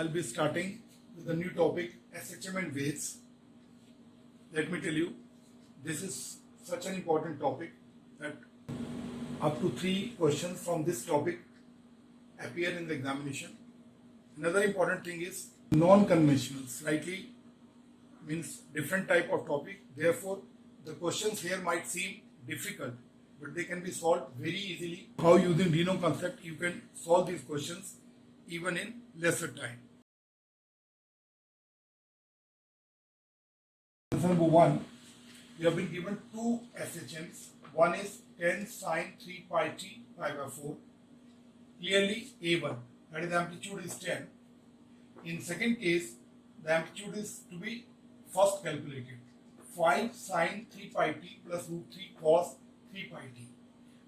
I'll be starting with a new topic, SHM and weights. Let me tell you, this is such an important topic that up to 3 questions from this topic appear in the examination. Another important thing is non-conventional, slightly means different type of topic. Therefore, the questions here might seem difficult, but they can be solved very easily. How using Dino concept you can solve these questions even in lesser time. Answer number 1, we have been given 2 SHMs. One is 10 sine 3 pi t pi by 4. Clearly A1, that is the amplitude is 10. In second case, the amplitude is to be first calculated. 5 sine 3 pi t plus root 3 cos 3 pi t.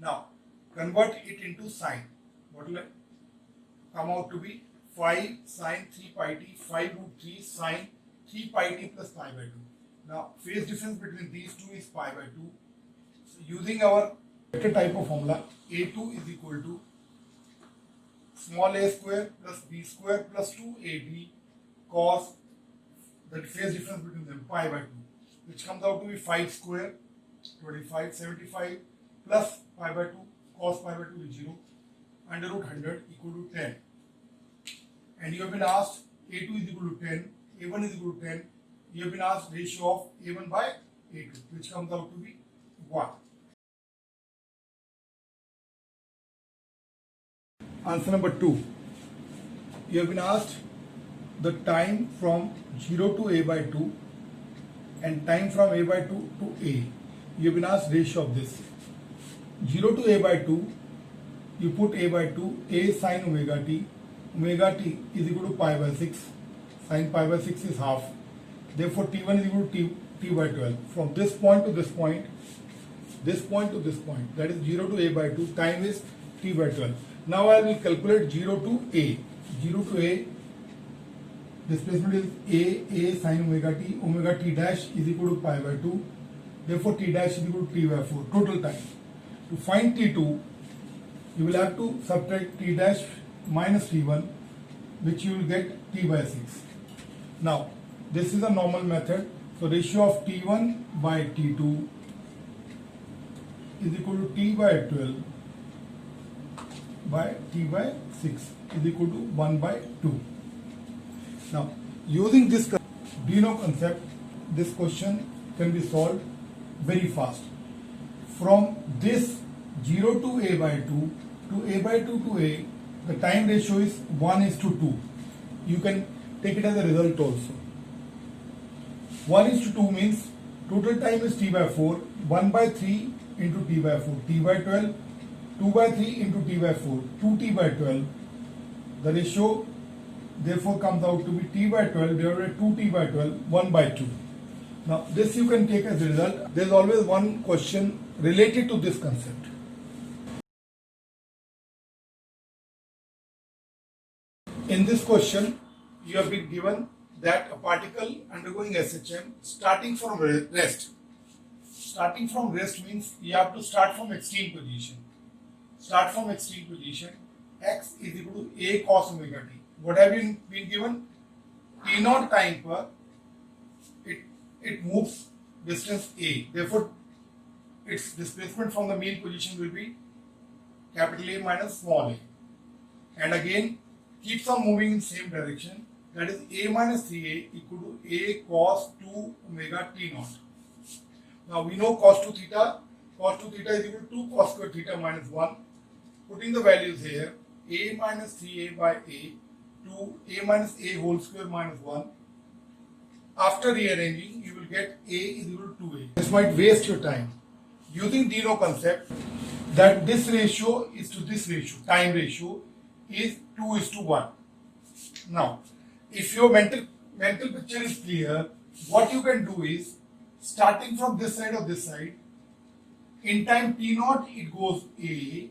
Now, convert it into sine. What will come out to be? 5 sine 3 pi t, 5 root 3 sine 3 pi t plus pi by 2. Now, phase difference between these two is pi by 2. So, using our vector type of formula, A2 is equal to small a square plus b square plus 2ab cos the phase difference between them pi by 2, which comes out to be 5 square 25 75 plus pi by 2 cos pi by 2 is 0 under root 100 equal to 10. And you have been asked A2 is equal to 10, A1 is equal to 10. You have been asked ratio of A1 by A2, which comes out to be 1. Answer number 2. You have been asked the time from 0 to a by 2 and time from a by 2 to a. You have been asked ratio of this. 0 to a by 2, you put a by 2, a sine omega t is equal to pi by 6, sine pi by 6 is half. Therefore, t1 is equal to t by 12. From this point to this point, this point to this point, that is 0 to a by 2, time is t by 12. Now I will calculate 0 to a. 0 to a, displacement is a sine omega t dash is equal to pi by 2. Therefore, t dash is equal to t by 4, total time. To find t2, you will have to subtract t dash minus t1, which you will get t by 6. Now, this is a normal method. So, ratio of t1 by t2 is equal to t by 12 by t by 6 is equal to 1 by 2. Now, using this Dino concept, this question can be solved very fast. From this 0 to a by 2 to a by 2 to a, the time ratio is 1:2. You can take it as a result also. 1:2 means total time is t by 4, 1 by 3 into t by 4, t by 12, 2 by 3 into t by 4, 2t by 12. The ratio therefore comes out to be t by 12 divided by 2t by 12, 1 by 2. Now this you can take as a result. There is always one question related to this concept. In this question, you have been given that a particle undergoing SHM starting from rest. Starting from rest means you have to start from extreme position. Start from extreme position, x is equal to a cos omega t. What have you been given? T naught time per it moves distance a. Therefore, its displacement from the mean position will be capital A minus small a. And again, keeps on moving in same direction. That is a minus 3a equal to a cos 2 omega t naught. Now we know cos 2 theta. Cos 2 theta is equal to 2 cos square theta minus 1. Putting the values here, a minus 3a by a to a minus a whole square minus 1. After rearranging, you will get a is equal to 2a. This might waste your time. Using Dino concept, that this ratio is to this ratio, time ratio is 2:1. Now, if your mental picture is clear, what you can do is, starting from this side or this side, in time t naught it goes a,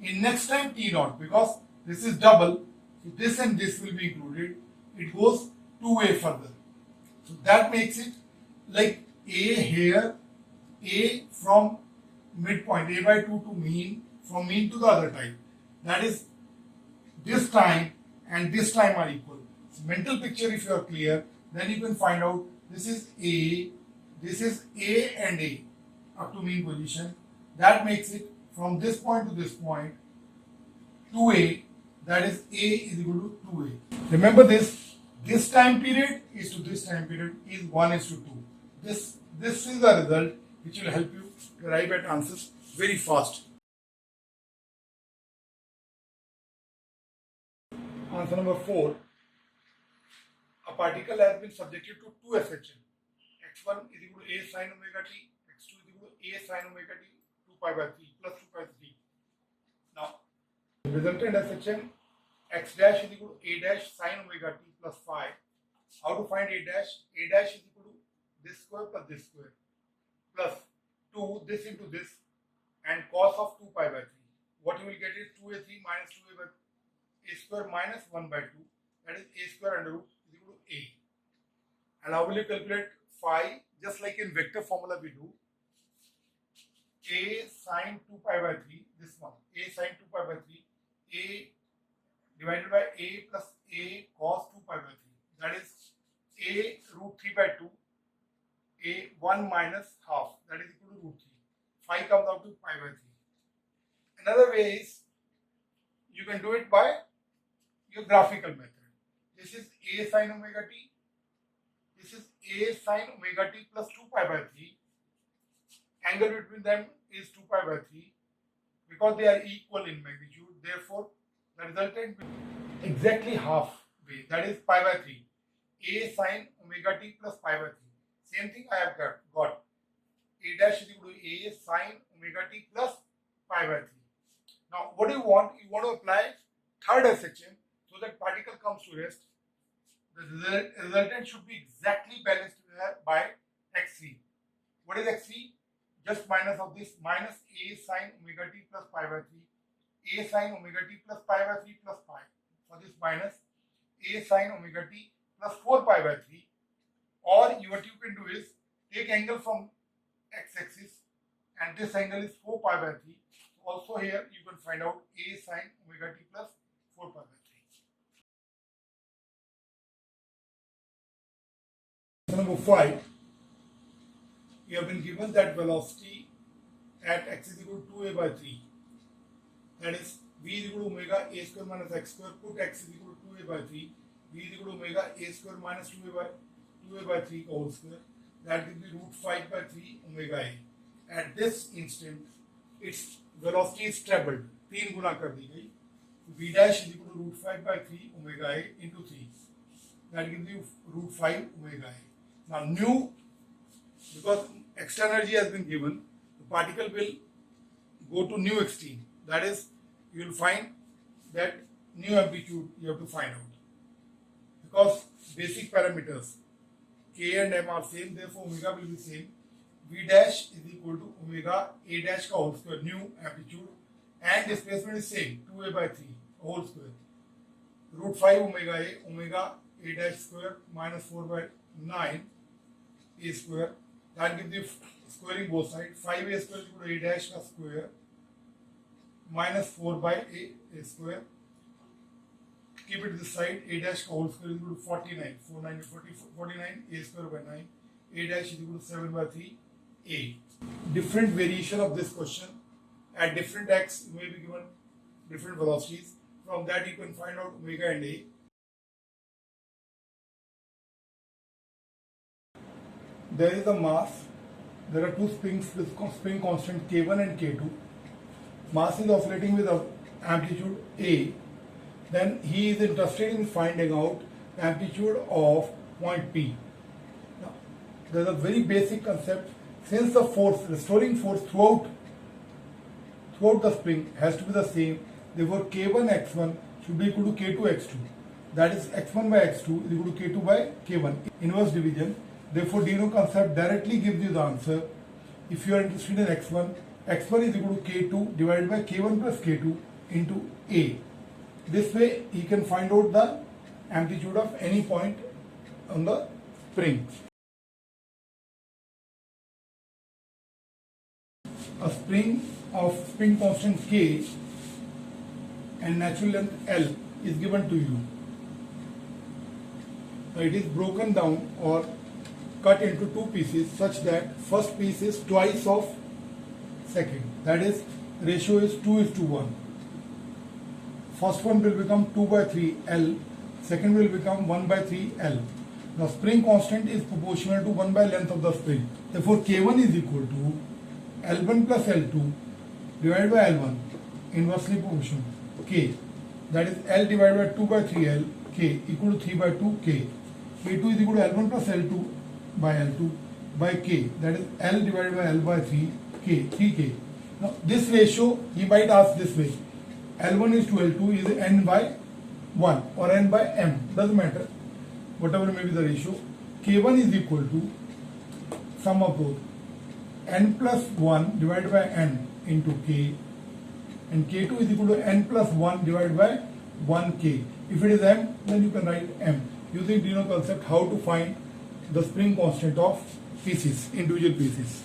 in next time t naught, because this is double, so this and this will be included, it goes 2a further. So that makes it like a here, a from midpoint, a by 2 to mean, from mean to the other time. That is, this time and this time are equal. mental picture if you are clear, then you can find out this is A and A up to mean position. That makes it from this point to this point 2A, that is A is equal to 2A. Remember this time period is to this time period is 1 is to 2. This is the result which will help you arrive at answers very fast. Answer number 4. A particle has been subjected to 2 SHM. x1 is equal to A sin omega t, x2 is equal to A sin omega t 2 pi by 3 plus 2 pi by 3. Now, resultant SHM x dash is equal to A dash sin omega t plus 5. How to find A dash? A dash is equal to this square plus this square plus 2 this into this and cos of 2 pi by 3. What you will get is 2a3 minus 2a by a square minus 1 by 2, that is a square under root is equal to a. And how will you calculate phi? Just like in vector formula we do, a sine 2 pi by 3, this one, a sine 2 pi by 3, a divided by a plus a cos 2 pi by 3, that is a root 3 by 2, a 1 minus half, that is equal to root 3. Phi comes out to pi by 3. Another way is you can do it by your graphical method. This is a sin omega t. This is a sin omega t plus 2 pi by 3. Angle between them is 2 pi by 3 because they are equal in magnitude. Therefore, the resultant will be exactly halfway, that is pi by 3. A sin omega t plus pi by 3. Same thing I have got. A dash is equal to A sin omega t plus pi by 3. Now, what do you want? You want to apply third SHM so that particle comes to rest. The resultant should be exactly balanced by x3. What is x3? Just minus of this, minus A sin omega t plus pi by 3. A sin omega t plus pi by 3 plus pi. For this minus A sin omega t plus 4 pi by 3. Or what you can do is take angle from x-axis and this angle is 4 pi by 3. Also here you can find out A sin omega t plus 4 pi by 3. Number 5, you have been given that velocity at x is equal to 2a by 3. That is v is equal to omega a square minus x square. Put x is equal to 2a by 3. V is equal to omega a square minus 2a by 3 whole square. That will be root 5 by 3 omega a. At this instant, its velocity is trebled. 3 गुना कर दी गई. V dash is equal to root 5 by 3 omega a into 3. That gives you root 5 omega a. Now new, because extra energy has been given, the particle will go to new extreme. That is, you will find that new amplitude you have to find out. Because basic parameters k and m are same, therefore omega will be same. V dash is equal to omega a dash ka whole square, new amplitude, and displacement is same, 2a by 3 whole square. Root 5 omega a dash square minus 4 by 9 a square. That gives you squaring both sides. 5a square is equal to a dash ka square minus 4 by a square. Keep it this side. A dash ka whole square is equal to 49. 49 a square by 9. A dash is equal to 7 by 3 a. Different variation of this question. At different x, you may be given different velocities. From that, you can find out omega and a. There is a mass. There are two springs with spring constant K1 and K2. Mass is oscillating with amplitude A. Then he is interested in finding out the amplitude of point P. Now, there is a very basic concept. Since the force, restoring force throughout the spring has to be the same, therefore K1 x1 should be equal to K2 x2. That is x1 by x2 is equal to K2 by K1. Inverse division. Therefore, Dino concept directly gives you the answer. If you are interested in x1, x1 is equal to K2 divided by K1 plus K2 into A. This way, he can find out the amplitude of any point on the spring. A spring of spring constant K and natural length L is given to you. It is broken down or cut into two pieces such that first piece is twice of second. That is, ratio is 2:1. First one will become 2/3 L. Second will become 1/3 L. Now spring constant is proportional to 1 by length of the spring. Therefore K1 is equal to L1 plus L2 divided by L1, inversely proportional K. That is L divided by 2/3 L, K equal to 3/2 K. K2 is equal to L1 plus L2 by L2 by K. That is L divided by L by 3 K, 3K. Now this ratio, he might ask this way. L1 is to L2 is N by 1 or N by M, doesn't matter. Whatever may be the ratio. K1 is equal to sum of both N plus 1 divided by N into K, and K2 is equal to N plus 1 divided by 1K. If it is M, then you can write M. Using Dino concept, how to find the spring constant of pieces, individual pieces.